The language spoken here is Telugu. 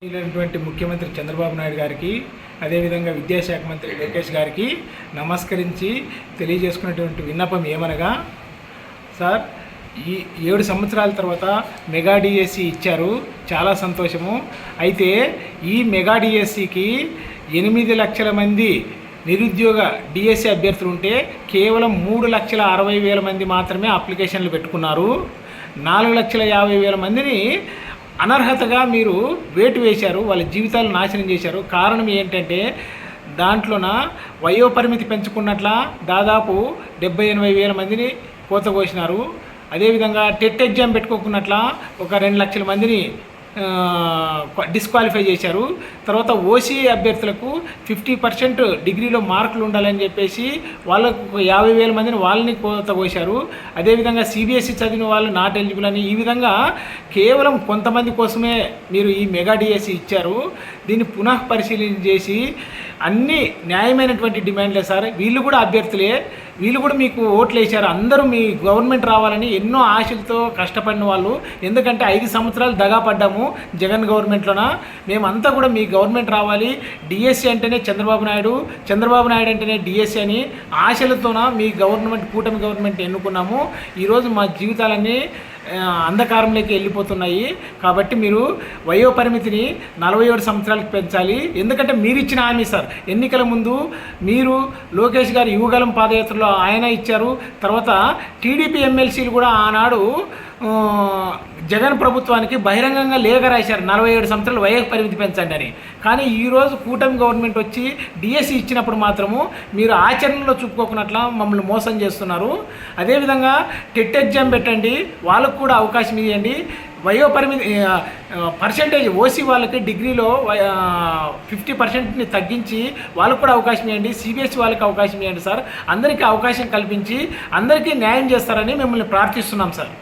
అయినటువంటి ముఖ్యమంత్రి చంద్రబాబు నాయుడు గారికి, అదేవిధంగా విద్యాశాఖ మంత్రి లోకేష్ గారికి నమస్కరించి తెలియజేసుకున్నటువంటి విన్నపం ఏమనగా, సార్ ఈ 7 సంవత్సరాల తర్వాత మెగా డిఎస్సి ఇచ్చారు, చాలా సంతోషము. అయితే ఈ మెగా డిఎస్సికి 8 లక్షల మంది నిరుద్యోగ డిఎస్సి అభ్యర్థులు ఉంటే కేవలం 3,60,000 మంది మాత్రమే అప్లికేషన్లు పెట్టుకున్నారు. 4,50,000 మందిని అనర్హతగా మీరు వేటు వేశారు, వాళ్ళ జీవితాలు నాశనం చేశారు. కారణం ఏంటంటే దాంట్లోన వయోపరిమితి పెంచుకున్నట్ల దాదాపు 70,000-80,000 మందిని కోత కోసినారు. అదేవిధంగా టెట్ ఎగ్జామ్ పెట్టుకోకున్నట్ల ఒక 2 లక్షల మందిని డిస్క్వాలిఫై చేశారు. తర్వాత ఓసీ అభ్యర్థులకు 50% డిగ్రీలో మార్కులు ఉండాలని చెప్పేసి వాళ్ళకు 50,000 మందిని వాళ్ళని కోత కోశారు. అదేవిధంగా సిబిఎస్ఈ చదివిన వాళ్ళు నాట్ ఎలిజిబుల్ అని, ఈ విధంగా కేవలం కొంతమంది కోసమే మీరు ఈ మెగా డిఎస్సి ఇచ్చారు. దీన్ని పునః పరిశీలన చేసి అన్ని న్యాయమైనటువంటి డిమాండ్లే సార్, వీళ్ళు కూడా అభ్యర్థులే, వీళ్ళు కూడా మీకు ఓట్లు వేశారు. అందరూ మీ గవర్నమెంట్ రావాలని ఎన్నో ఆశలతో కష్టపడిన వాళ్ళు. ఎందుకంటే 5 సంవత్సరాలు దగా పడ్డాము జగన్ గవర్నమెంట్లోన. మేమంతా కూడా మీ గవర్నమెంట్ రావాలి, డిఎస్సి అంటేనే చంద్రబాబు నాయుడు అంటేనే డిఎస్సి అని ఆశలతోన మీ గవర్నమెంట్, కూటమి గవర్నమెంట్ ఎన్నుకున్నాము. ఈరోజు మా జీవితాలన్నీ అంధకారంలోకి వెళ్ళిపోతున్నాయి. కాబట్టి మీరు వయోపరిమితిని 47 సంవత్సరాలకు పెంచాలి. ఎందుకంటే మీరు ఇచ్చిన హామీ సార్, ఎన్నికల ముందు మీరు లోకేష్ గారు యువగలం పాదయాత్రలో ఆయన ఇచ్చారు. తర్వాత టీడీపీ ఎమ్మెల్సీలు కూడా ఆనాడు జగన్ ప్రభుత్వానికి బహిరంగంగా లేఖ రాశారు 47 సంవత్సరాలు వయో పరిమితి పెంచండి అని. కానీ ఈరోజు కూటమి గవర్నమెంట్ వచ్చి డిఎస్సి ఇచ్చినప్పుడు మాత్రము మీరు ఆచరణలో చూపుకోకున్నట్ల మమ్మల్ని మోసం చేస్తున్నారు. అదేవిధంగా టెట్ ఎగ్జామ్ పెట్టండి, వాళ్ళకు కూడా అవకాశం ఇవ్వండి. వయో పరిమితి పర్సెంటేజ్ ఓసీ వాళ్ళకి డిగ్రీలో 50%ని తగ్గించి వాళ్ళకు కూడా అవకాశం ఇవ్వండి. సిబిఎస్ఈ వాళ్ళకి అవకాశం ఇవ్వండి సార్. అందరికీ అవకాశం కల్పించి అందరికీ న్యాయం చేస్తారని మిమ్మల్ని ప్రార్థిస్తున్నాం సార్.